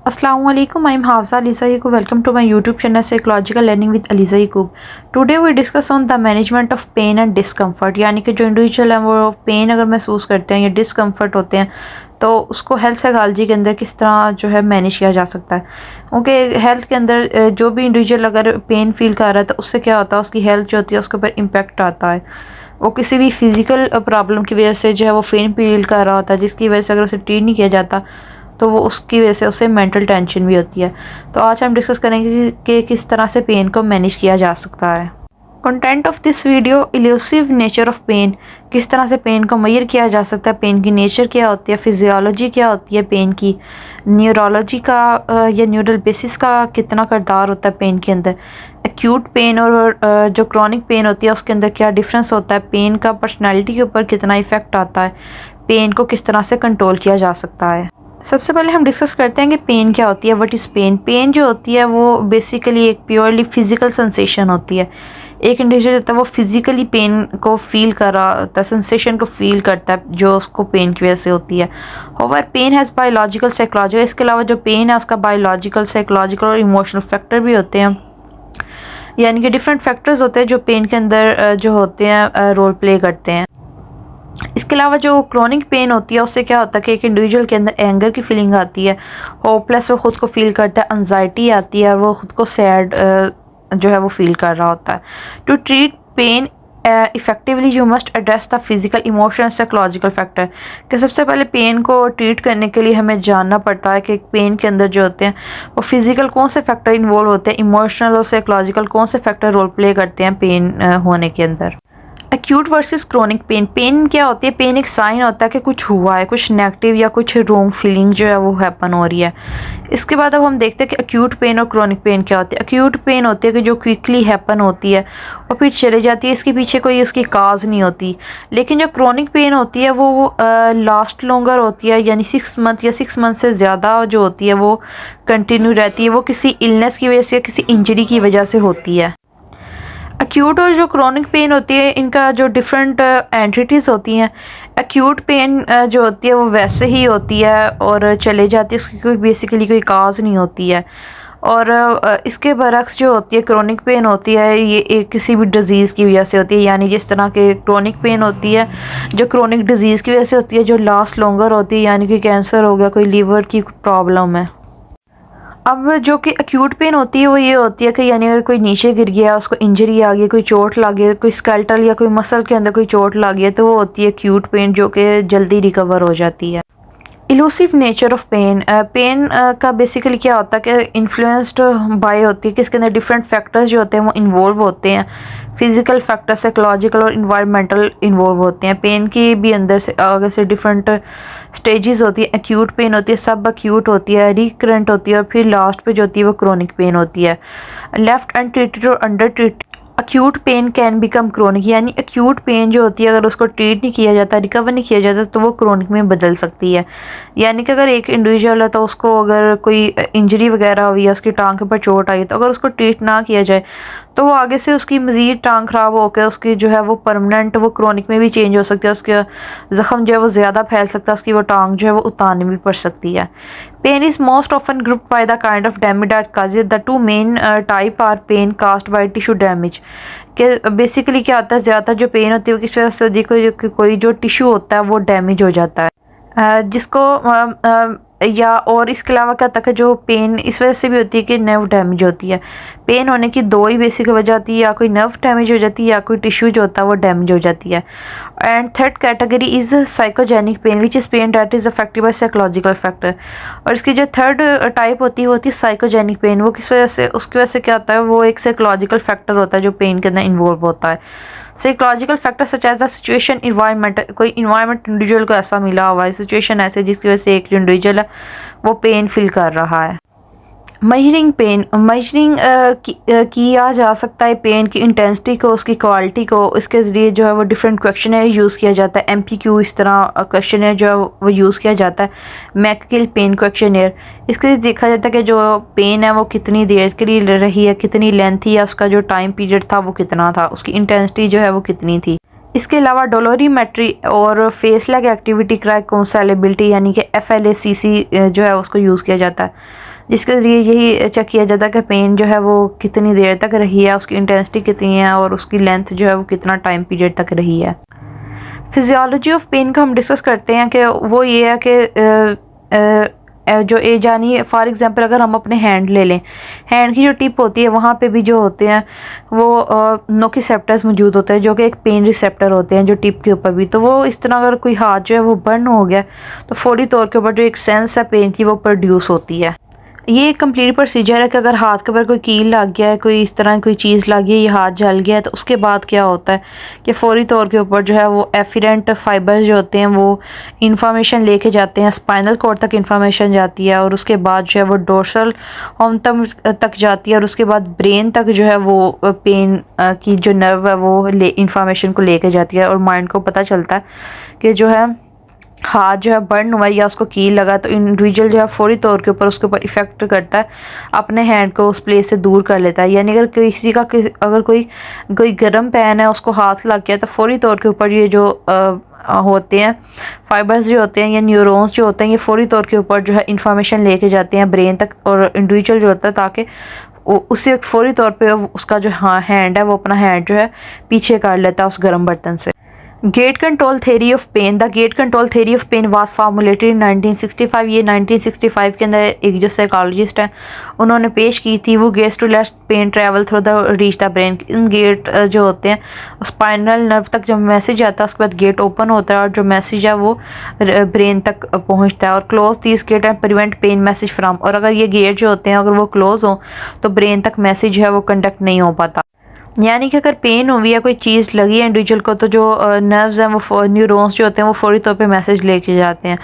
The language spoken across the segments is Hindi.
Assalamu alaikum. I am Hafsa Aliza Yaqub. Welcome to my YouTube channel Psychological Learning with Aliza Yaqub. Today we discuss on the management of pain and discomfort. यानी कि जो इंडिविजुअल हैं वो पेन अगर महसूस करते हैं या डिस्कम्फर्ट होते हैं तो उसको हेल्थ साइकोलॉजी के अंदर किस तरह जो है मैनेज किया जा सकता है। क्योंकि हेल्थ के अंदर जो भी इंडिविजुअल अगर पेन फील कर रहा है तो उससे क्या होता है, उसकी हेल्थ जो होती है उसके ऊपर इम्पेक्ट आता है। वो किसी भी फिज़िकल प्रॉब्लम की वजह से जो है वो पेन फील कर रहा होता है, जिसकी वजह से अगर उसे ट्रीट नहीं किया जाता तो वो उसकी वजह से उसे मेंटल टेंशन भी होती है। तो आज हम डिस्कस करेंगे कि किस तरह से पेन को मैनेज किया जा सकता है। Content of this video elusive nature of pain, किस तरह से पेन को मेजर किया जा सकता है, पेन की नेचर क्या होती है, फिजियोलॉजी क्या होती है पेन की, न्यूरोलॉजी का या न्यूरल बेसिस का कितना किरदार होता है पेन के अंदर, एक्यूट पेन और जो क्रॉनिक पेन होती है उसके अंदर क्या डिफरेंस होता है, पेन का पर्सनैलिटी के ऊपर कितना इफ़ेक्ट आता है, पेन को किस तरह से कंट्रोल किया जा सकता है। सबसे पहले हम डिस्कस करते हैं कि पेन क्या होती है। What is pen. पेन जो होती है वो बेसिकली एक प्योरली फिजिकल सेंसेशन होती है। एक इंडिविजुअल होता है वो फिजिकली पेन को फील कर रहा होता है, सेंसेशन को फील करता है जो उसको पेन की वजह से होती है। However pain has biological psychological, इसके अलावा जो पेन है उसका बायोलॉजिकल साइकोलॉजिकल और इमोशनल फैक्टर भी होते हैं। यानी कि डिफरेंट फैक्टर्स होते हैं जो पेन के अंदर जो होते हैं रोल प्ले करते हैं। इसके अलावा जो क्रॉनिक पेन होती है उससे क्या होता है कि एक इंडिविजुअल के अंदर एंगर की फीलिंग आती है, होपलेस वो ख़ुद को फील करता है, एंजाइटी आती है और वो ख़ुद को सैड जो है वो फील कर रहा होता है। To treat pain effectively you must address the physical emotional psychological factor, कि सबसे पहले पेन को ट्रीट करने के लिए हमें जानना पड़ता है कि पेन के अंदर जो होते हैं वो फिज़िकल कौन से फैक्टर इन्वॉल्व होते हैं, इमोशनल और साइकोलॉजिकल कौन से फैक्टर रोल प्ले करते हैं पेन होने के अंदर। Acute versus chronic pain. Pain क्या होती है, पेन एक साइन होता है कि कुछ हुआ है, कुछ नेगेटिव या कुछ रॉन्ग फीलिंग जो है वो हैपन हो रही है। इसके बाद अब हम देखते हैं कि एक्यूट पेन और क्रॉनिक पेन क्या होती है। एक्यूट पेन होती है कि जो क्विकली हैपन होती है और फिर चले जाती है, इसके पीछे कोई उसकी काज नहीं होती। लेकिन जो क्रॉनिक पेन होती है वो लास्ट लॉन्गर होती है, यानी 6 मंथ या 6 मंथ से ज़्यादा जो होती है वो कंटिन्यू रहती है। वो किसी इलनेस की वजह से, किसी इंजरी की वजह से होती है। एक्यूट और जो क्रॉनिक पेन होती है इनका जो डिफरेंट एंटिटीज़ होती हैं। एक्यूट पेन जो होती है वो वैसे ही होती है और चले जाती है, उसकी कोई बेसिकली कोई काज नहीं होती है। और इसके बरक्स जो होती है क्रॉनिक पेन होती है ये एक किसी भी डिज़ीज़ की वजह से होती है। यानी जिस तरह के क्रॉनिक पेन होती है जो क्रॉनिक डिज़ीज़ की वजह से होती है, जो लास्ट लॉन्गर होती है, यानी कि कैंसर हो गया, कोई लीवर की प्रॉब्लम है। अब जो कि एक्यूट पेन होती है वो ये होती है कि यानी अगर कोई नीचे गिर गया, उसको इंजरी आ गई, कोई चोट लग गई, कोई स्केलेटल या कोई मसल के अंदर कोई चोट लग गई, तो वो होती है एक्यूट पेन जो कि जल्दी रिकवर हो जाती है। Elusive nature of pain. Pain का बेसिकली क्या होता है कि इन्फ्लुएंस्ड बाय होती है कि इसके अंदर डिफरेंट फैक्टर्स जो होते हैं वो इन्वॉल्व होते हैं। फिजिकल फैक्टर, साइकोलॉजिकल और इन्वायरमेंटल इन्वॉल्व होते हैं। पेन की भी अंदर से आगे से डिफरेंट स्टेजेस होती है। एक्यूट पेन होती है, सब एक्यूट होती है, रिकरेंट होती है और फिर लास्ट पे जो होती है वो क्रॉनिक पेन होती है। लेफ्ट अनट्रीटेड और under treated acute pain can become chronic, यानी एक्यूट पेन जो होती है अगर उसको ट्रीट नहीं किया जाता, रिकवर नहीं किया जाता, तो वो क्रॉनिक में बदल सकती है। यानी कि अगर एक इंडिविजुअल है तो उसको अगर कोई इंजरी वगैरह हुई है, उसकी टांग के ऊपर चोट आई, तो अगर उसको ट्रीट ना किया जाए तो वो आगे से उसकी मज़ीद टांग ख़राब होकर उसकी जो है वो परमानेंट वो क्रॉनिक में भी चेंज हो सकती है। उसका ज़ख़म जो है वो ज़्यादा फैल सकता है, उसकी वो टांग जो है वो उतारनी भी पड़ सकती है। Pain is most often grouped by the kind of damage that causes. The two main type are pain caused by tissue damage, कि बेसिकली क्या होता है, ज़्यादातर जो पेन होती है वो किस वजह से होती है, कोई जो टिश्यू होता है वो डैमेज हो जाता है जिसको या और इसके अलावा क्या होता है कि जो पेन इस वजह से भी होती है कि नर्व डैमेज होती है। पेन होने की दो ही बेसिक वजह होती है, या कोई नर्व डैमेज हो जाती है या कोई टिश्यू जो होता है वो डैमेज हो जाती है। And third category is psychogenic pain which is pain that is affected by psychological factor. और इसकी जो थर्ड टाइप होती है साइकोजेनिक पेन। वो किस वजह से, उसकी वजह से क्या होता है, वो एक साइकोलॉजिकल फैक्टर होता है जो पेन के अंदर इन्वॉल्व होता है। Psychological factor such as the situation, environment, कोई इन्वायरमेंट इंडिविजुअल को ऐसा मिला हुआ है, सिचुएशन ऐसे जिसकी वजह से एक इंडिविजुअल है वो पेन फील कर रहा है। Measuring pen. मेजरिंग किया जा सकता है पेन की इंटेंसिटी को, उसकी क्वालिटी को। इसके ज़रिए जो है वो डिफरेंट क्वेश्चनर यूज़ किया जाता है। MPQ इस तरह क्वेश्चनर जो है वो यूज़ किया जाता है। मैकगिल पेन क्वेश्चनर, इसके लिए देखा जाता है कि जो पेन है वो कितनी देर के लिए रही है, कितनी लेंथ थी, या उसका जो टाइम पीरियड था वो कितना था, उसकी इंटेंसिटी जो है वो कितनी थी। इसके अलावा डोलोरीमेट्री और फेस लैग एक्टिविटी क्राइकोंसेलेबिलिटी यानी कि FLACC जो है उसको यूज़ किया जाता है, जिसके ज़रिए यही चेक किया जाता है कि पेन जो है वो कितनी देर तक रही है, उसकी इंटेंसिटी कितनी है और उसकी लेंथ जो है वो कितना टाइम पीरियड तक रही है। फिजियोलॉजी ऑफ पेन का हम डिस्कस करते हैं कि वो ये है कि जो एज यानी फॉर एग्जांपल अगर हम अपने हैंड ले लें, हैंड की जो टिप होती है वहाँ पे भी जो होते हैं वो नोकिसेप्टर्स मौजूद होते हैं जो कि एक पेन रिसेप्टर होते हैं जो टिप के ऊपर भी। तो वो इस तरह अगर कोई हाथ जो है वो बर्न हो गया तो फौरी तौर के ऊपर जो एक सेंस है पेन की वो प्रोड्यूस होती है। ये एक कंप्लीट प्रोसीजर है कि अगर हाथ के ऊपर कोई कील लग गया है, कोई इस तरह कोई चीज़ लग गई है, ये हाथ जल गया है, तो उसके बाद क्या होता है कि फ़ौरी तौर के ऊपर जो है वो एफिरेंट फाइबर्स जो होते हैं वो इंफॉर्मेशन लेके जाते हैं, स्पाइनल कॉर्ड तक इंफॉर्मेशन जाती है और उसके बाद जो है वो डोर्सल हॉर्न तक जाती है और उसके बाद ब्रेन तक जो है वो पेन की जो नर्व है वो इंफॉर्मेशन को लेके जाती है और माइंड को पता चलता है कि जो है हाथ जो है बर्न हुआ या उसको कील लगा। तो इंडिविजुअल जो है फौरी तौर के ऊपर उसके ऊपर इफ़ेक्ट करता है, अपने हैंड को उस प्लेस से दूर कर लेता है। यानी अगर किसी का अगर कोई गर्म पैन है उसको हाथ लग गया तो फौरी तौर के ऊपर ये जो होते हैं फाइबर्स जो होते हैं या न्यूरॉन्स जो होते हैं ये फौरी तौर के ऊपर जो है इंफॉर्मेशन लेके जाते हैं ब्रेन तक और इंडिविजुअल जो होता है ताकि उसी वक्त फौरी तौर पे उसका जो हैंड है वो अपना हैंड जो है पीछे कर लेता है उस गर्म बर्तन से। Gate control theory of pen, the gate control theory of pen was formulated इन 1965। ये 1965 के अंदर एक जो साइकोलॉजिस्ट है उन्होंने पेश की थी। वो gates to let pain travel through the reach the brain. इन गेट जो होते हैं स्पाइनल नर्व तक जब मैसेज आता है उसके बाद गेट ओपन होता है और जो मैसेज है वो ब्रेन तक पहुंचता है। और close this gate and prevent pain message from, और अगर ये गेट जो होते हैं अगर वो क्लोज हो तो ब्रेन तक मैसेज है वो कंडक्ट नहीं हो पाता। यानी कि अगर पेन हुई या कोई चीज़ लगी है इंडिविजुअल को तो जो नर्व्स हैं वो न्यूरॉन्स जो होते हैं वो फौरी तौर पे मैसेज लेके जाते हैं।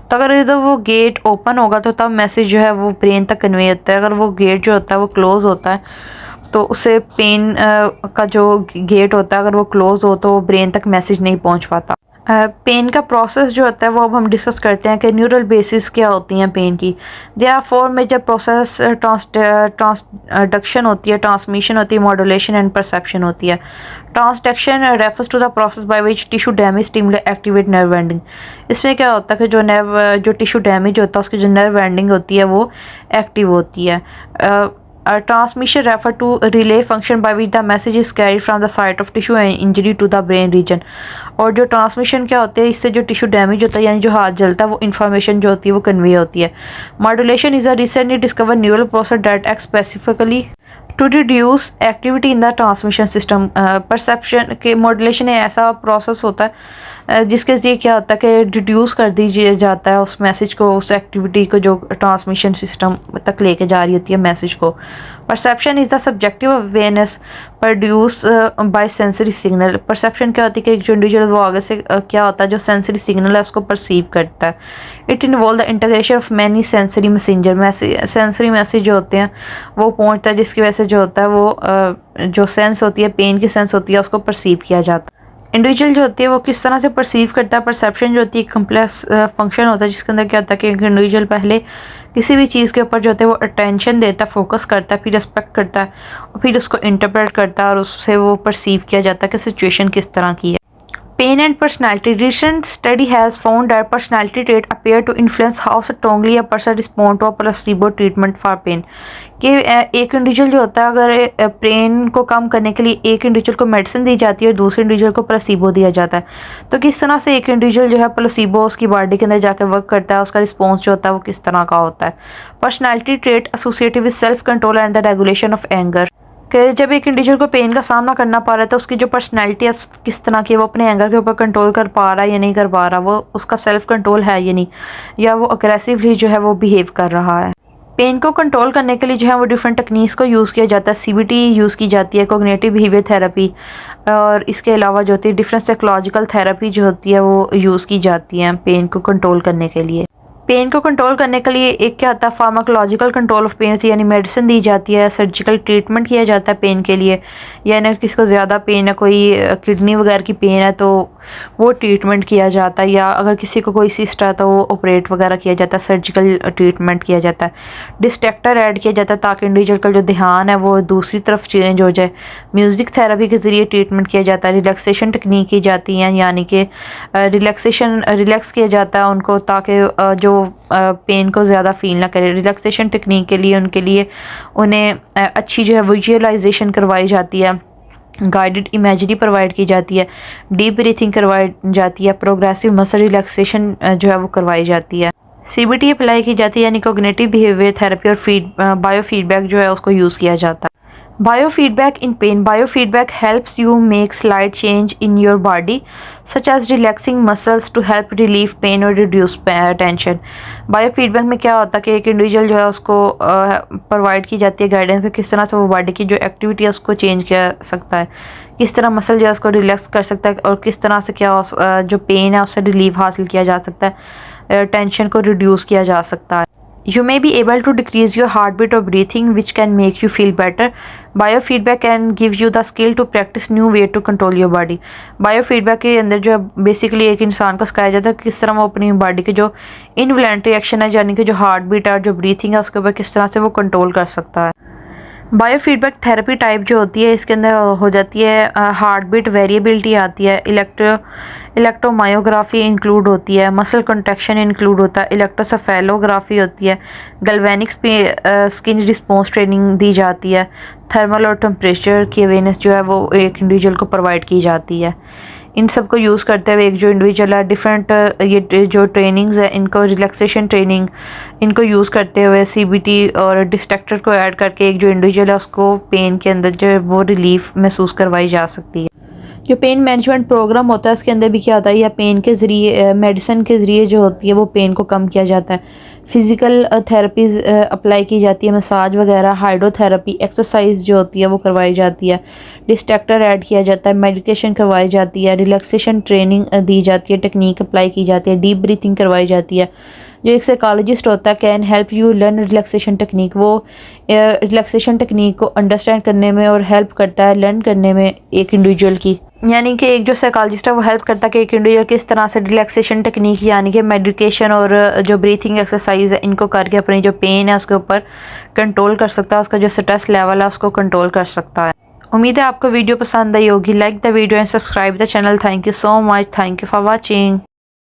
तो अगर इधर वो गेट ओपन होगा तो तब मैसेज जो है वो ब्रेन तक कन्वे होता है। अगर वो गेट जो होता है वो क्लोज़ होता है तो उससे पेन का जो गेट होता है अगर वो क्लोज़ हो तो ब्रेन तक मैसेज नहीं पहुँच पाता। पेन का प्रोसेस जो होता है वो अब हम डिस्कस करते हैं कि न्यूरल बेसिस क्या होती हैं पेन की। There are 4 major process, transduction होती है, ट्रांसमिशन होती है, मॉड्यूलेशन एंड परसेप्शन होती है। Transduction refers to the process by which tissue damage stimulate activate nerve ending. इसमें क्या होता है कि जो टिश्यू डैमेज होता है उसकी जो नर्व एंडिंग होती है वो एक्टिव होती है। Transmission refer to relay function by which the message is carried from the site of tissue injury to the brain region। और जो ट्रांसमिशन क्या होते हैं इससे जो टिश्यू डैमेज होता है यानी जो हाथ जलता है वो इन्फॉर्मेशन जो होती है वो कन्वे होती है। Modulation is a recently discover neural process that act specifically to reduce activity in the transmission system. Perception के मॉड्यूलेशन ऐसा प्रोसेस होता है जिसके ज़रिए क्या होता है कि रिड्यूस कर दीजिए जाता है उस मैसेज को, उस एक्टिविटी को जो ट्रांसमिशन सिस्टम तक लेके जा रही होती है मैसेज को। Perception is the subjective awareness produce by sensory signal. Perception क्या होती है कि जो इंडिविजुअल वो आगे से क्या होता है जो सेंसरी सिग्नल है उसको परसीव करता है। It involve the integration of many sensory messenger. Sensory message जो होते हैं वो पहुंचता है जिसकी वजह से जो होता है वो जो सेंस होती है पेन की सेंस होती है उसको परसीव किया जाता है। इंडिविजुअल जो होती है वो किस तरह से परसीव करता है। परसेप्शन जो होती है कम्प्लेक्स फंक्शन होता है जिसके अंदर क्या होता है कि इंडिविजुअल पहले किसी भी चीज़ के ऊपर जो होता है वो अटेंशन देता है, फोकस करता है, फिर रिस्पेक्ट करता है और फिर उसको इंटरप्रेट करता है और उससे वो परसीव किया जाता है कि सिचुएशन किस तरह की है। Pain and personality. Recent study has found that personality trait appear to influence how strongly a person respond to a placebo treatment for pain। कि एक इंडिविजुअल जो होता है अगर पेन को कम करने के लिए एक इंडिविजुअल को मेडिसिन दी जाती है और दूसरे इंडिविजुअल को प्लेसिबो दिया जाता है तो किस तरह से एक इंडिविजुअल जो है प्लेसिबो उसकी बॉडी के अंदर जाकर वर्क करता है, उसका रिस्पॉन्स जो होता है वो किस तरह का होता है। Personality trait associated with self control and the regulation of anger. कि जब एक इंडिविजुअल को पेन का सामना करना पा रहा है तो उसकी जो पर्सनैलिटी है किस तरह की है, वो अपने एंगर के ऊपर कंट्रोल कर पा रहा है या नहीं कर पा रहा, वो उसका सेल्फ कंट्रोल है या नहीं, या वो अग्रेसिवली जो है वो बिहेव कर रहा है। पेन को कंट्रोल करने के लिए जो है वो डिफरेंट टेक्निक्स को यूज़ किया जाता है। CBT यूज़ की जाती है, कोग्निटिव बिहेवियर थेरेपी, और इसके अलावा जो होती है डिफरेंट साइकोलॉजिकल थेरेपी जो होती है वो यूज़ की जाती है पेन को कंट्रोल करने के लिए। पेन को कंट्रोल करने के लिए एक क्या होता है, फार्माकोलॉजिकल कंट्रोल ऑफ पेन, यानी मेडिसिन दी जाती है, सर्जिकल ट्रीटमेंट किया जाता है पेन के लिए, यानी अगर किसी को ज़्यादा पेन है, कोई किडनी वगैरह की पेन है तो वो ट्रीटमेंट किया जाता है, या अगर किसी को कोई सिस्ट है तो वो ऑपरेट वगैरह किया जाता है, सर्जिकल ट्रीटमेंट किया जाता है। डिस्ट्रैक्टर ऐड किया जाता है ताकि इंडिविजुअल का जो ध्यान है वो दूसरी तरफ चेंज हो जाए। म्यूज़िक थेरेपी के ज़रिए ट्रीटमेंट किया जाता है। रिलैक्सेशन टेक्निक की जाती हैं, यानी कि रिलैक्स किया जाता है उनको ताकि जो पेन को ज़्यादा फील ना करे। रिलैक्सेशन टेक्निक के लिए उन्हें अच्छी जो है विजुअलाइजेशन करवाई जाती है, गाइडेड इमेजरी प्रोवाइड की जाती है, डीप ब्रीथिंग करवाई जाती है, प्रोग्रेसिव मसल रिलैक्सेशन जो है वो करवाई जाती है। CBT अप्लाई की जाती है, यानी कोग्निटिव बिहेवियर थेरेपी और बायो फीडबैक जो है उसको यूज़ किया जाता है। Biofeedback in pain. Biofeedback helps you make slight change in your body, such as relaxing muscles to help relieve pain or reduce tension. Biofeedback में क्या होता है कि एक इंडिविजुअल जो है उसको प्रोवाइड की जाती है गाइडेंस, किस तरह से वो बॉडी की जो एक्टिविटी है उसको चेंज किया सकता है, किस तरह मसल जो है उसको रिलैक्स कर सकता है, और किस तरह से क्या जो पेन है उससे रिलीफ हासिल किया जा सकता है, टेंशन को रिड्यूस किया जा सकता है। You may be able to decrease your heartbeat or breathing, which can make you feel better. Biofeedback can give you the skill to practice new way to control your body. Biofeedback के अंदर जो बेसिकली एक इंसान को सिखाया जाता है किस तरह वो अपनी बॉडी के जो इनवॉलंटरी एक्शन है, यानी कि जो हार्ट बीट है और जो ब्रीथिंग है उसके ऊपर किस तरह से वो कंट्रोल कर सकता है। बायोफीडबैक थेरेपी टाइप जो होती है इसके अंदर हो जाती है हार्ट बीट वेरिएबिलिटी आती है, इलेक्ट्रोमायोग्राफी इंक्लूड होती है, मसल कंट्रैक्शन इंक्लूड होता है, इलेक्ट्रोसेफेलोग्राफी होती है, गैल्वेनिक स्किन रिस्पॉन्स ट्रेनिंग दी जाती है, थर्मल और टेम्परेचर की अवेयरनेस जो है वो एक इंडिविजुअल को प्रोवाइड की जाती है। इन सब को यूज़ करते हुए एक जो इंडिविजुअल है डिफरेंट ये जो ट्रेनिंग्स है इनको रिलैक्सेशन ट्रेनिंग इनको यूज़ करते हुए CBT और डिस्ट्रैक्टर को ऐड करके एक जो इंडिविजुअल है उसको पेन के अंदर जो है वो रिलीफ महसूस करवाई जा सकती है। जो पेन मैनेजमेंट प्रोग्राम होता है उसके अंदर भी क्या होता है, या पेन के ज़रिए मेडिसिन के ज़रिए जो होती है वो पेन को कम किया जाता है। फिज़िकल थेरेपीज़ अप्लाई की जाती है, मसाज वगैरह, हाइड्रोथेरेपी, एक्सरसाइज जो होती है वो करवाई जाती है, डिस्ट्रैक्टर ऐड किया जाता है, मेडिकेशन करवाई जाती है, रिलैक्सेशन ट्रेनिंग दी जाती है, टेक्निक अप्लाई की जाती है, डीप ब्रीथिंग करवाई जाती है। जो एक साइकोलॉजिस्ट होता है can help you learn relaxation technique, वो रिलैक्सेशन टेक्निक को अंडरस्टैंड करने में और हेल्प करता है लर्न करने में एक इंडिविजुअल की, यानी कि एक जो साइकोलॉजिस्ट है वो हेल्प करता है कि एक इंडिविजुअल किस तरह से रिलैक्सेशन टेक्निक यानी कि मेडिकेशन और जो ब्रीथिंग एक्सरसाइज है इनको करके अपनी जो पेन है उसके ऊपर कंट्रोल कर सकता है, उसका जो स्ट्रेस लेवल है उसको कंट्रोल कर सकता है। उम्मीद है आपको वीडियो पसंद आई होगी। Like the video and subscribe the channel. Thank you so much. Thank you for watching.